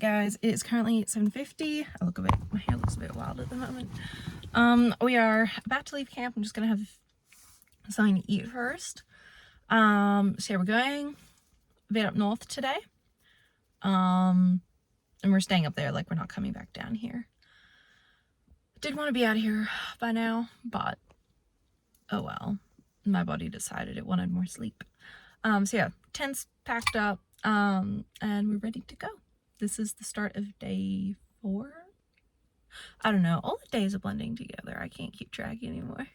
Guys, it is currently 7:50. My hair looks a bit wild at the moment. We are about to leave camp. I'm just gonna have something to eat first. So yeah, we're going a bit up north today. And we're staying up there, like we're not coming back down here. Did want to be out of here by now, but oh well. My body decided it wanted more sleep. So yeah, tent's packed up, and we're ready to go. This is the start of day 4. I don't know, all the days are blending together. I can't keep track anymore.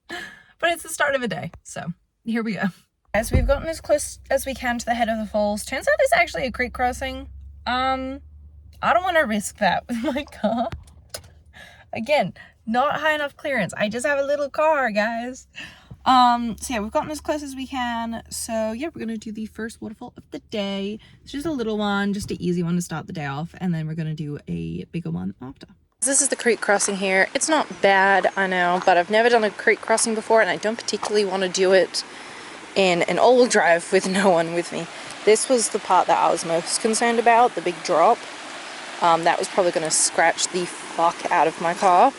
But it's the start of a day, so here we go. As we've gotten as close as we can to the head of the falls. Turns out there's actually a creek crossing. I don't want to risk that with my car. Again, not high enough clearance. I just have a little car, guys. So yeah, we've gotten as close as we can. So yeah, we're gonna do the first waterfall of the day. It's just a little one, just an easy one to start the day off, and then we're gonna do a bigger one after. This is the creek crossing here. It's not bad, I know, but I've never done a creek crossing before, and I don't particularly want to do it in an all-wheel drive with no one with me. This was the part that I was most concerned about, the big drop. That was probably gonna scratch the fuck out of my car.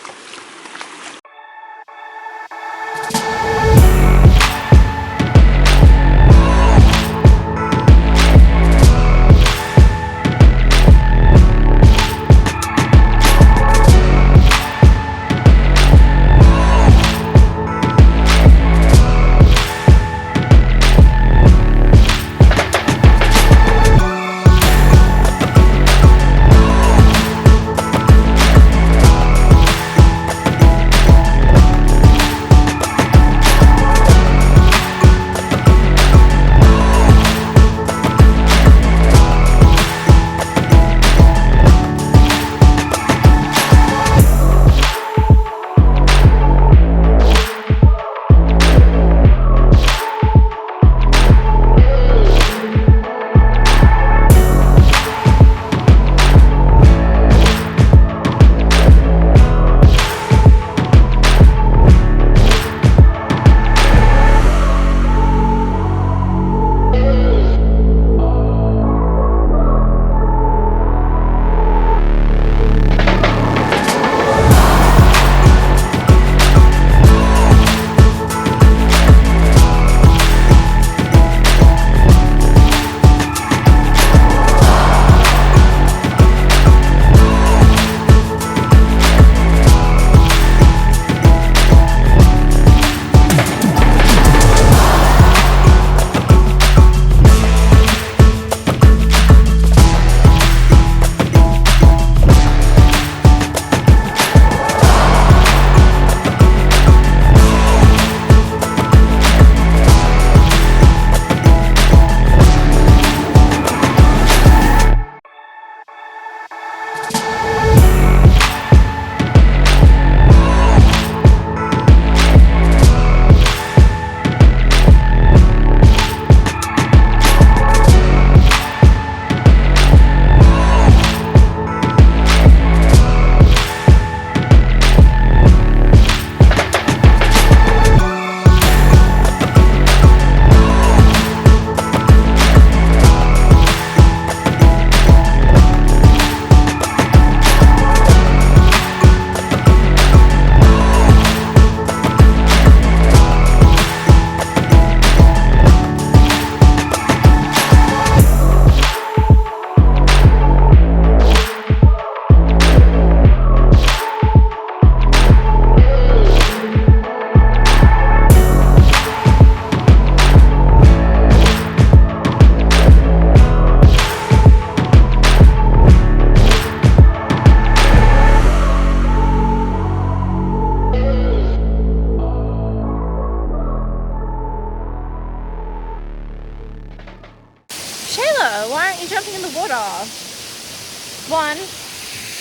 Why aren't you jumping in the water? 1,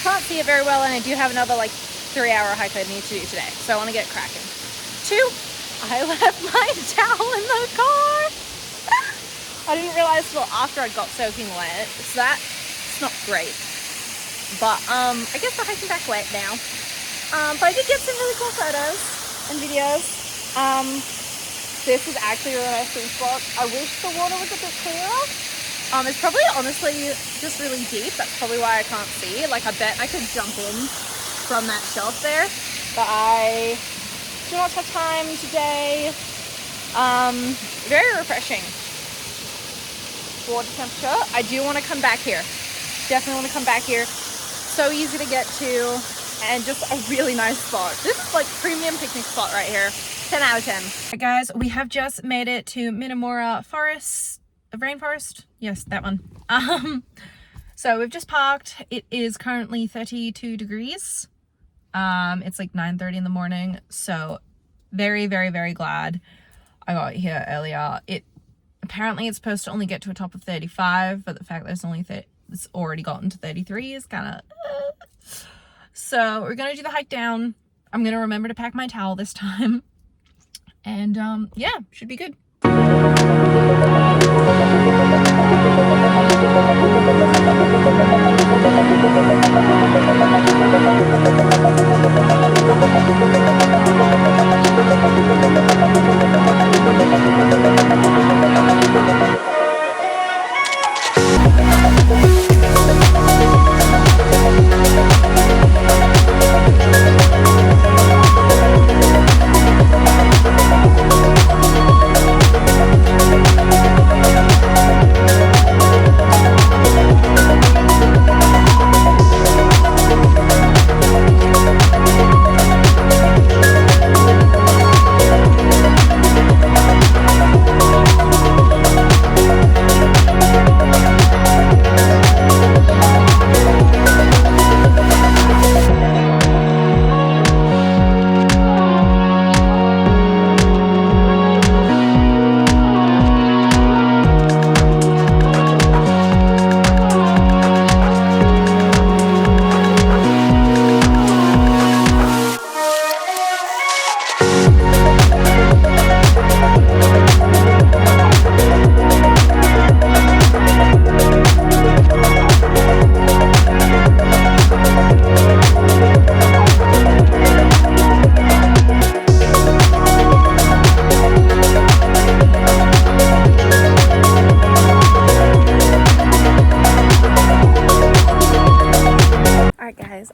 can't see it very well, and I do have another like 3-hour hike I need to do today, so I want to get cracking. 2, I left my towel in the car. I didn't realize until after I got soaking wet, so that's not great. But I guess we're hiking back wet now. But I did get some really cool photos and videos. This is actually a really nice swim spot. I wish the water was a bit clearer, It's probably honestly just really deep. That's probably why I can't see. Like, I bet I could jump in from that shelf there, but I do not have time today. Very refreshing water temperature. I do want to come back here. Definitely want to come back here. So easy to get to, and just a really nice spot. This is like premium picnic spot right here. 10 out of 10. Alright guys, we have just made it to Minamora Forest, rainforest. Yes, that one. So we've just parked. It is currently 32 degrees. It's like 9:30 in the morning. So very, very, very glad I got here earlier. Apparently it's supposed to only get to a top of 35, but the fact that it's already gotten to 33 is kind of So we're gonna do the hike down. I'm gonna remember to pack my towel this time, and yeah, should be good.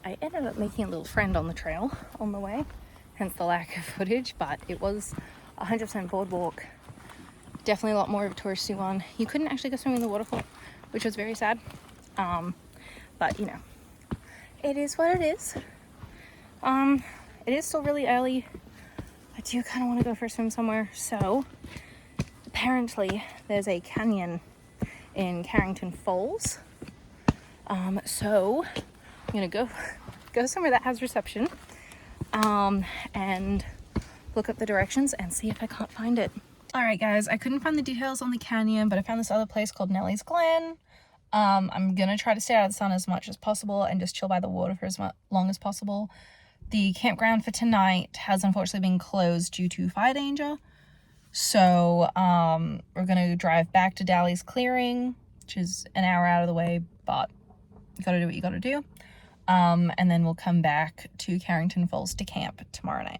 I ended up making a little friend on the trail on the way, hence the lack of footage, but it was 100% boardwalk. Definitely a lot more of a touristy one. You couldn't actually go swimming in the waterfall, which was very sad. But you know, it is what it is. It is still really early. I do kind of want to go for a swim somewhere. So apparently there's a canyon in Carrington Falls. So I'm gonna go somewhere that has reception, and look up the directions and see if I can't find it. All right guys, I couldn't find the details on the canyon, but I found this other place called Nellie's Glen. I'm gonna try to stay out of the sun as much as possible and just chill by the water for as long as possible. The campground for tonight has unfortunately been closed due to fire danger. So we're gonna drive back to Dalley's Clearing, which is an hour out of the way, but you gotta do what you gotta do. And then we'll come back to Carrington Falls to camp tomorrow night.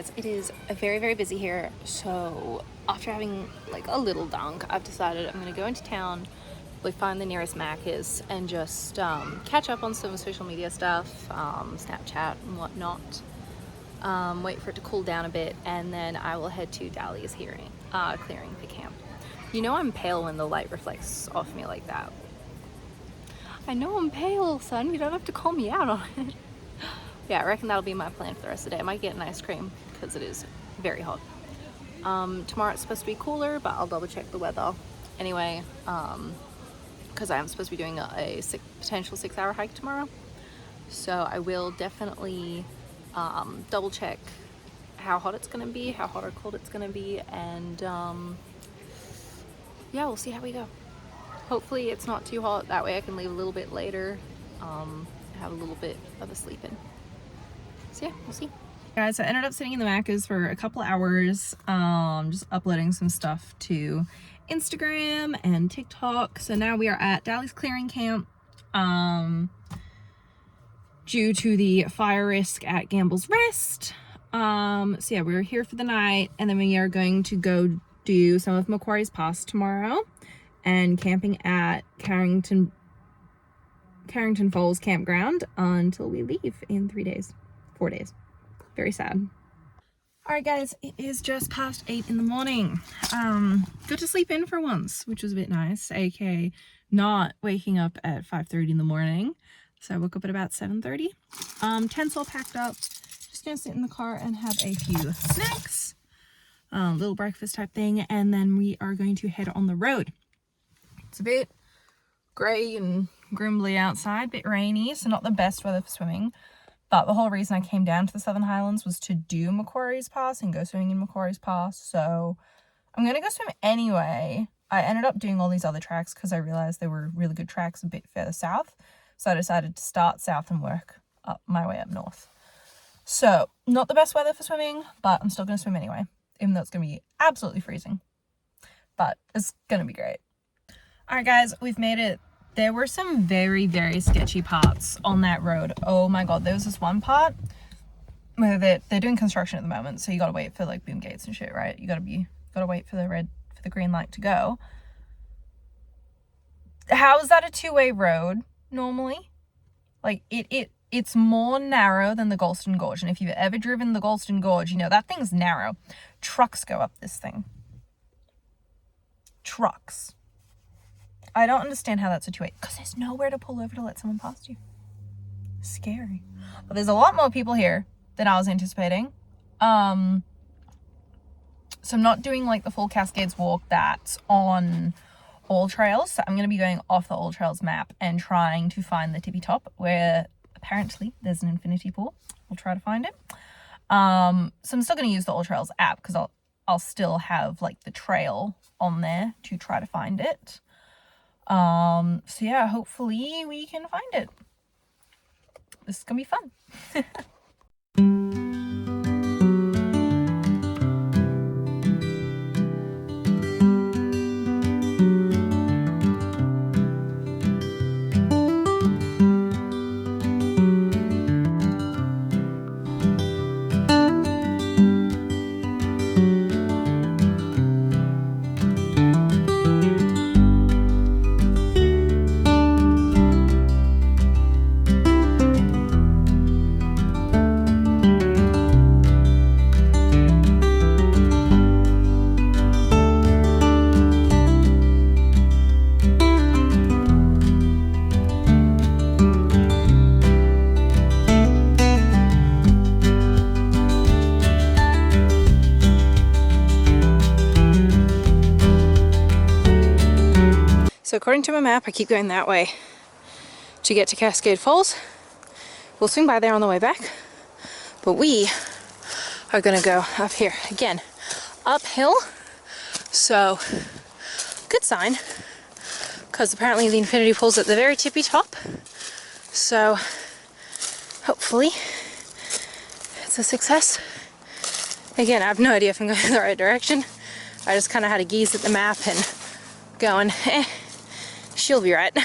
guys, it is very, very busy here. So after having like a little dunk, I've decided I'm going to go into town, like find the nearest Macca's and just catch up on some social media stuff, Snapchat and whatnot. Wait for it to cool down a bit, and then I will head to Dahlia's clearing for camp. You know I'm pale when the light reflects off me like that. I know I'm pale, son. You don't have to call me out on it. Yeah, I reckon that'll be my plan for the rest of the day. I might get an ice cream because it is very hot. Tomorrow it's supposed to be cooler, but I'll double check the weather anyway, because I am supposed to be doing a potential 6-hour hike tomorrow. So I will definitely double check how hot it's going to be, how hot or cold it's going to be, and yeah, we'll see how we go. Hopefully it's not too hot, that way I can leave a little bit later, have a little bit of a sleep in. So yeah, we'll see. Guys, I ended up sitting in the Macca's for a couple hours, just uploading some stuff to Instagram and TikTok. So now we are at Dahlia's clearing camp, due to the fire risk at Gamble's Rest. So yeah, we're here for the night, and then we are going to go do some of Macquarie's Pass tomorrow and camping at Carrington Falls campground until we leave in 4 days. Very sad. All right, guys, it is just past 8 in the morning. Got to sleep in for once, which was a bit nice, aka not waking up at 5:30 in the morning. So I woke up at about 7:30. Tent's all packed up. Just gonna sit in the car and have a few snacks, little breakfast type thing, and then we are going to head on the road. It's a bit grey and grimbly outside, a bit rainy, so not the best weather for swimming. But the whole reason I came down to the Southern Highlands was to do Macquarie's Pass and go swimming in Macquarie's Pass. So I'm going to go swim anyway. I ended up doing all these other tracks because I realised there were really good tracks a bit further south. So I decided to start south and work up my way up north. So not the best weather for swimming, but I'm still going to swim anyway, even though it's going to be absolutely freezing. But it's going to be great. All right, guys, we've made it. There were some very, very sketchy parts on that road. Oh my god, there was this one part where they're doing construction at the moment, so you gotta wait for like boom gates and shit, right? You gotta wait for the green light to go. How is that a two-way road normally? Like it's more narrow than the Galston Gorge, and if you've ever driven the Galston Gorge, you know that thing's narrow. Trucks go up this thing. Trucks. I don't understand how that's a two-way, because there's nowhere to pull over to let someone past you. Scary. But there's a lot more people here than I was anticipating. So I'm not doing like the full Cascades walk that's on all trails. So I'm going to be going off the all trails map and trying to find the tippy top where apparently there's an infinity pool. We'll try to find it. So I'm still going to use the all trails app because I'll still have like the trail on there to try to find it. So yeah, hopefully we can find it. This is gonna be fun. So according to my map, I keep going that way to get to Cascade Falls. We'll swing by there on the way back, but we are gonna go up here again, uphill. So good sign, because apparently the infinity pool's at the very tippy top. So hopefully it's a success. Again, I have no idea if I'm going in the right direction. I just kind of had a gaze at the map and going, she'll be right.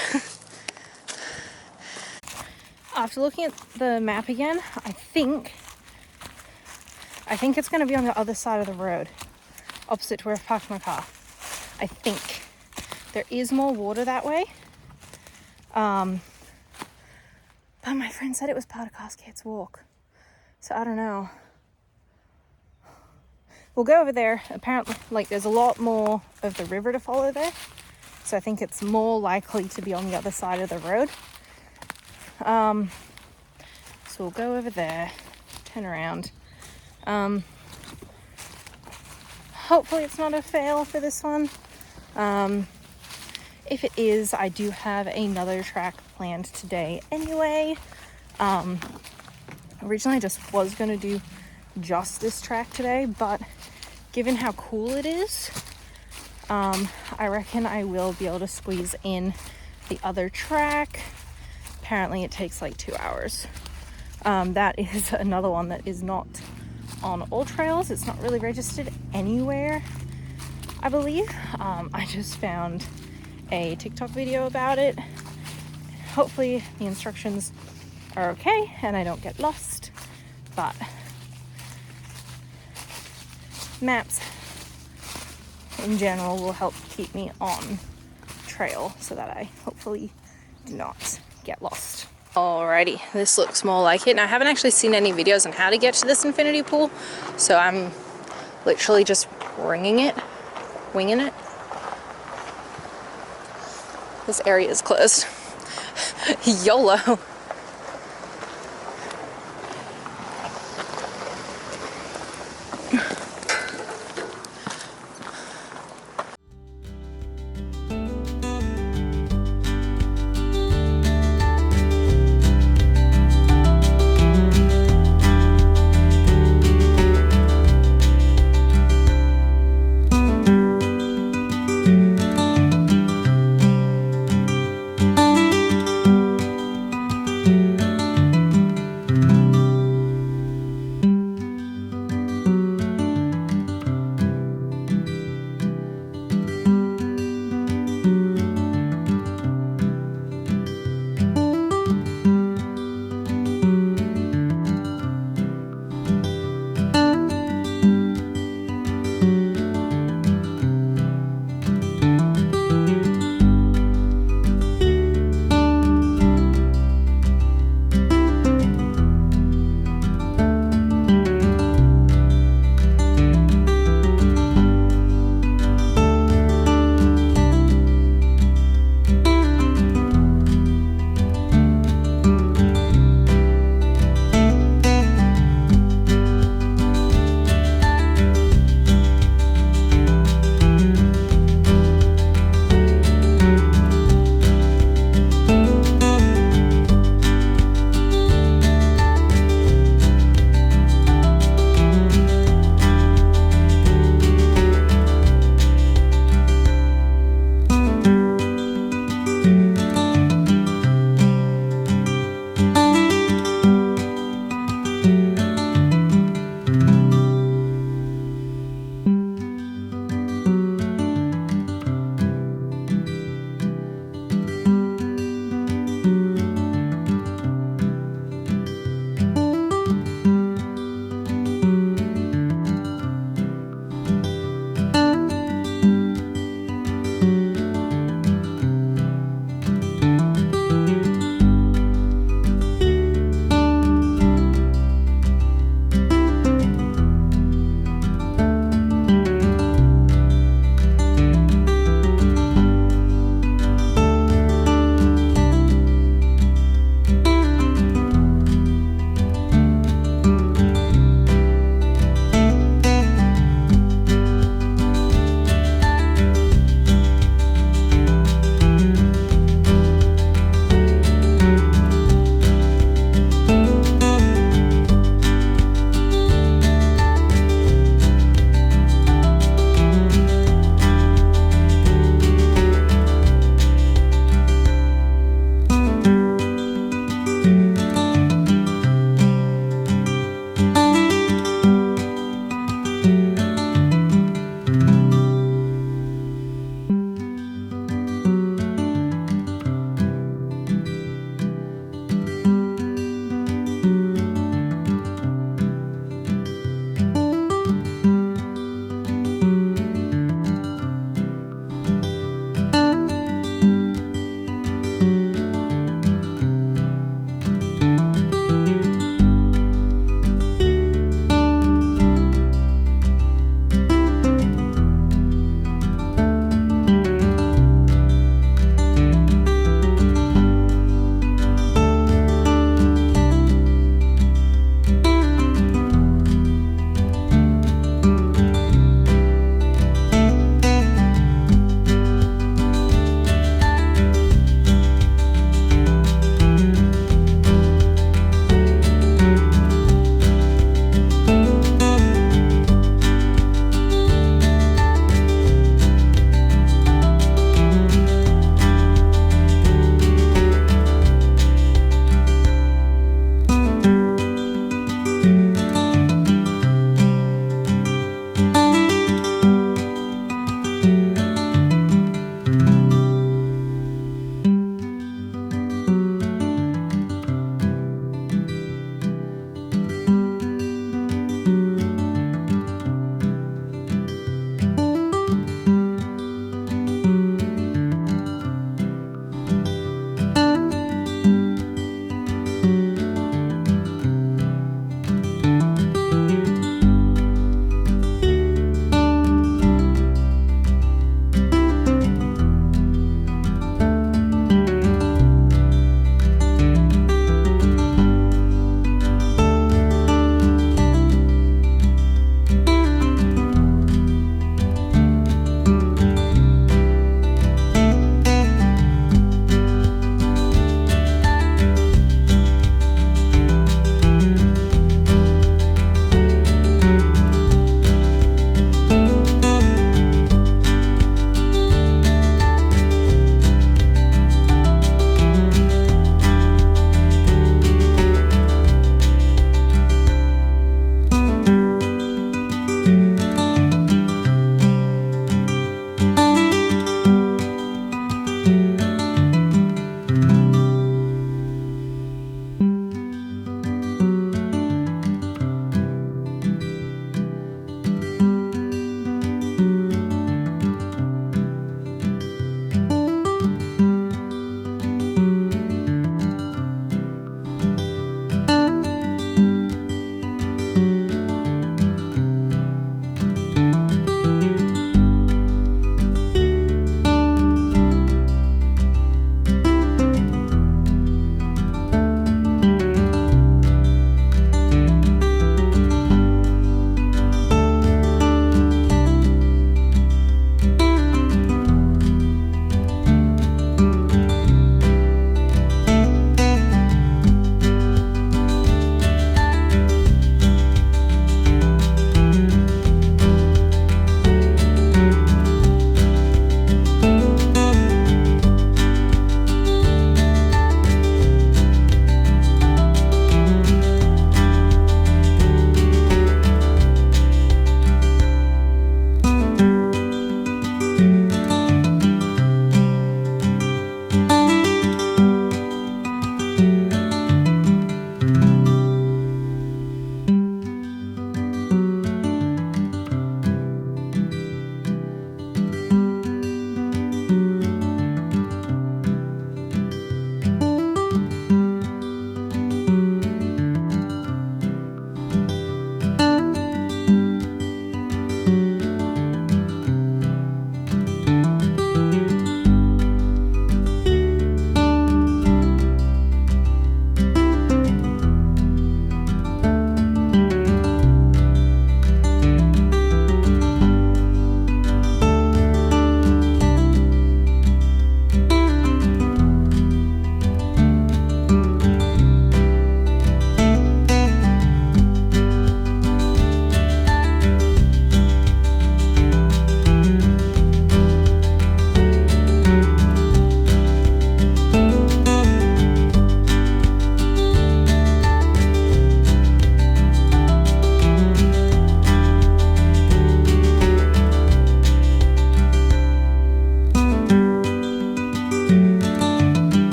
After looking at the map again, I think I think it's going to be on the other side of the road, opposite to where I've parked my car. I think. There is more water that way. But my friend said it was part of Cascades Walk. So I don't know. We'll go over there. Apparently, like, there's a lot more of the river to follow there. So I think it's more likely to be on the other side of the road. So we'll go over there, turn around. Hopefully it's not a fail for this one. If it is, I do have another track planned today anyway. Originally I just was going to do just this track today, but given how cool it is, I reckon I will be able to squeeze in the other track. Apparently it takes like 2 hours. That is another one that is not on all trails. It's not really registered anywhere, I believe. I just found a TikTok video about it. Hopefully the instructions are okay and I don't get lost, but maps in general will help keep me on trail so that I hopefully do not get lost. Alrighty, this looks more like it. Now I haven't actually seen any videos on how to get to this infinity pool, so I'm literally just winging it. This area is closed. YOLO.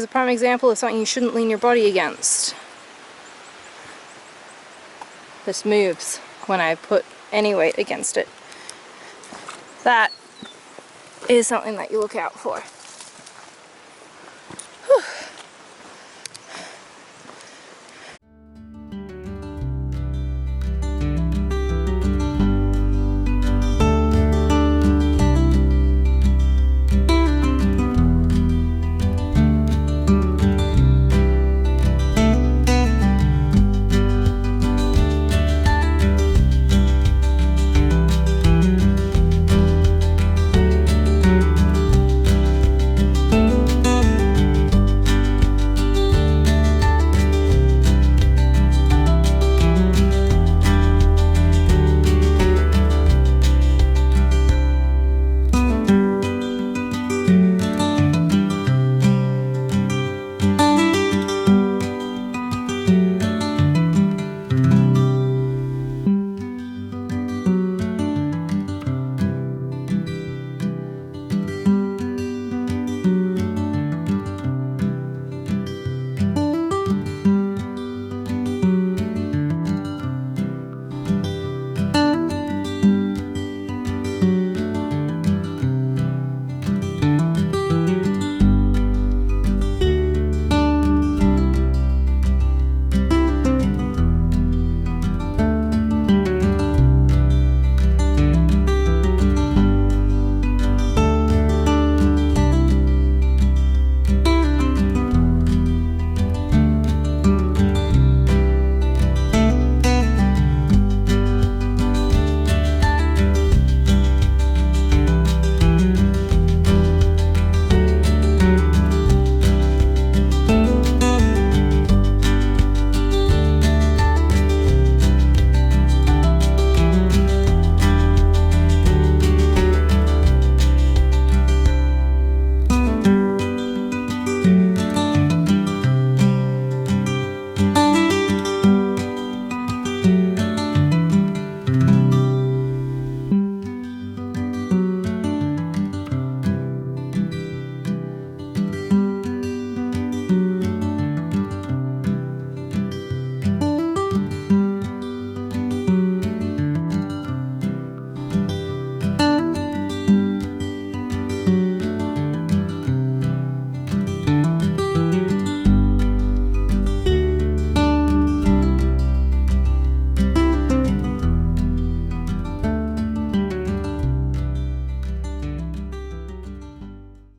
a prime example of something you shouldn't lean your body against. This moves when I put any weight against it. That is something that you look out for. Whew.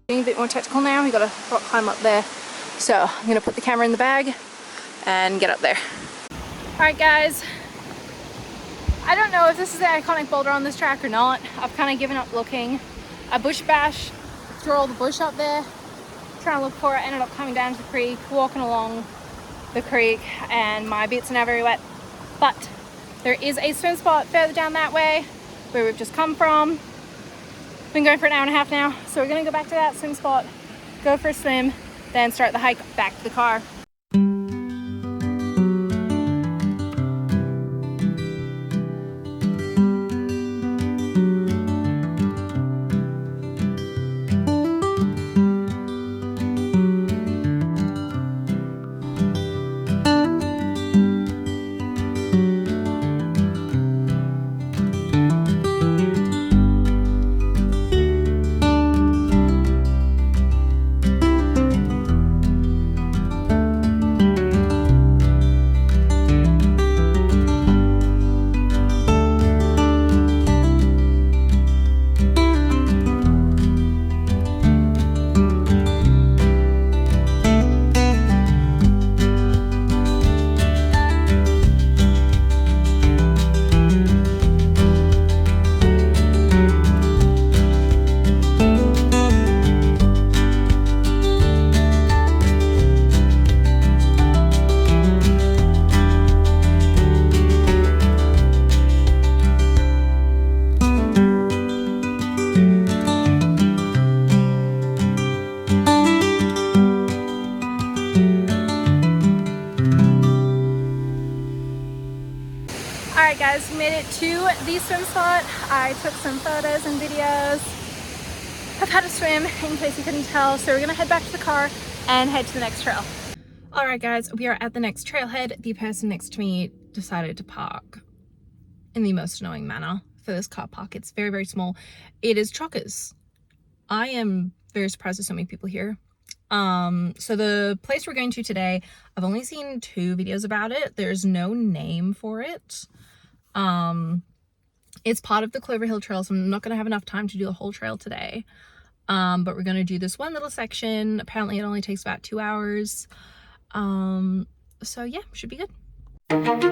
Getting a bit more tactical now. We got a rock climb up there, so I'm gonna put the camera in the bag and get up there. Alright guys, I don't know if this is the iconic boulder on this track or not. I've kind of given up looking. I bush bashed through all the bush up there, trying to look for it. Ended up coming down to the creek, walking along the creek, and my boots are now very wet. But there is a swim spot further down that way where we've just come from. Been going for an hour and a half now, so we're gonna go back to that swim spot, go for a swim, then start the hike back to the car. Alright guys, we made it to the swim spot. I took some photos and videos. I've had a swim in case you couldn't tell, so we're gonna head back to the car and head to the next trail. Alright guys, we are at the next trailhead. The person next to me decided to park in the most annoying manner for this car park. It's very, very small. It is chockers. I am very surprised there's so many people here. So the place we're going to today, I've only seen 2 videos about it. There's no name for it. It's part of the Clover Hill Trail, so I'm not going to have enough time to do the whole trail today. But we're going to do this one little section. Apparently it only takes about 2 hours. So yeah, should be good. Bye.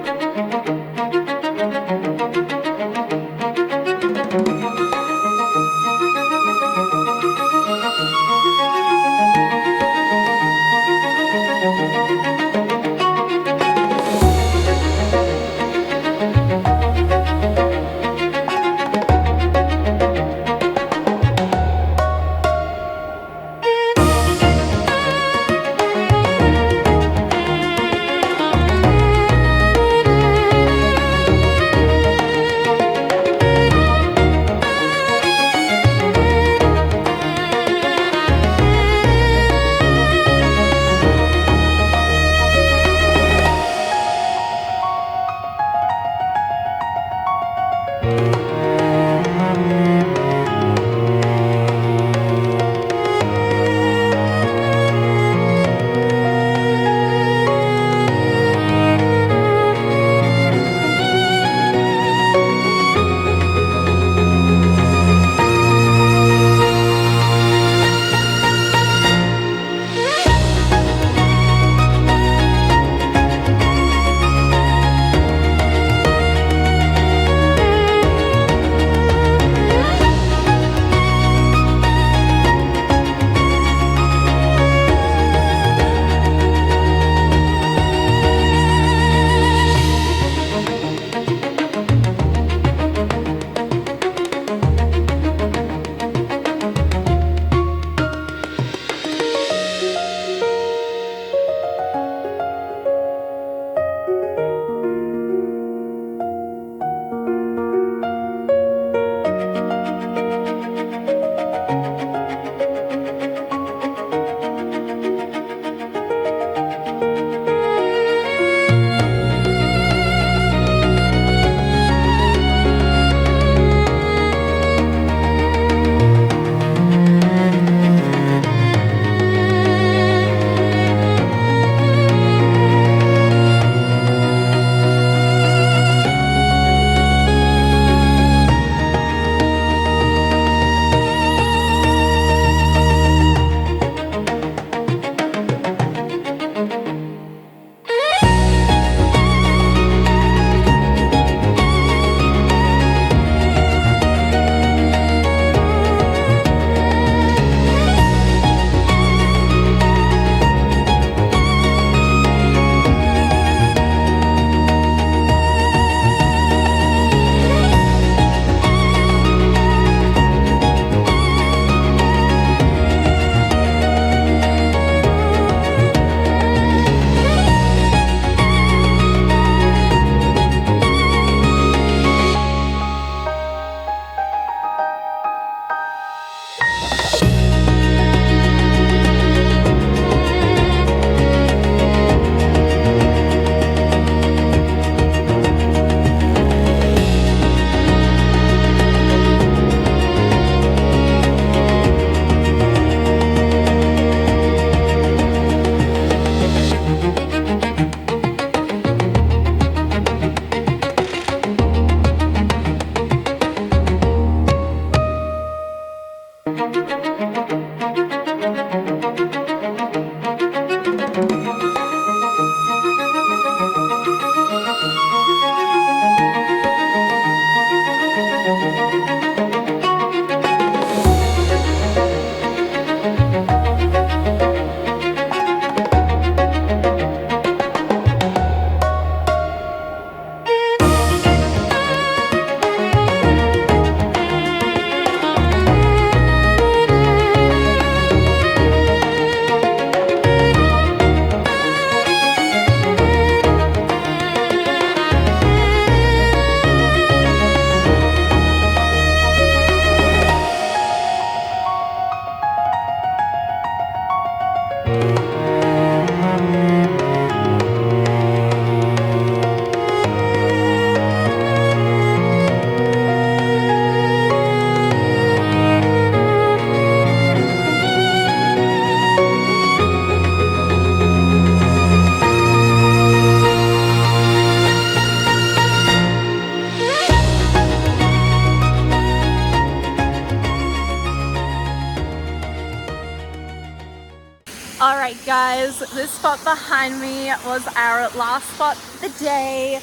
Alright guys, this spot behind me was our last spot of the day.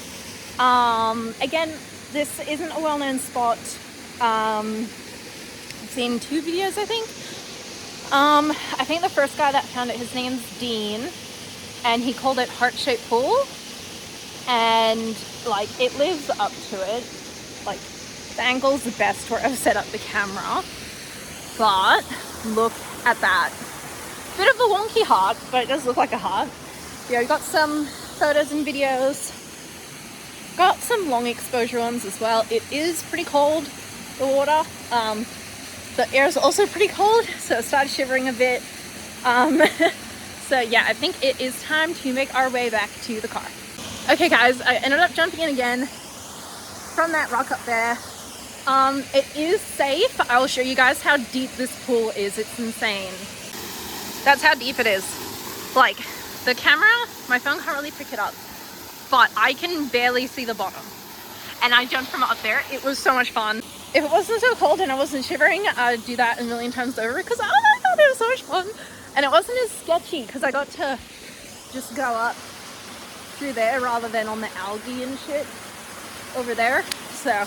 Again, this isn't a well-known spot. I've seen 2 videos, I think. I think the first guy that found it, his name's Dean, and he called it heart-shaped pool. And like, it lives up to it. Like, the angle's the best where I've set up the camera. But look at that. Bit of a wonky heart, but it does look like a heart. Yeah, we got some photos and videos. Got some long exposure ones as well. It is pretty cold, the water. The air is also pretty cold, so it started shivering a bit. So yeah, I think it is time to make our way back to the car. Okay guys, I ended up jumping in again from that rock up there. It is safe. I'll show you guys how deep this pool is. It's insane. That's how deep it is. Like, the camera, my phone can't really pick it up, but I can barely see the bottom. And I jumped from up there. It was so much fun. If it wasn't so cold and I wasn't shivering, I'd do that a million times over because oh my god, it was so much fun. And it wasn't as sketchy because I got to just go up through there rather than on the algae and shit over there. So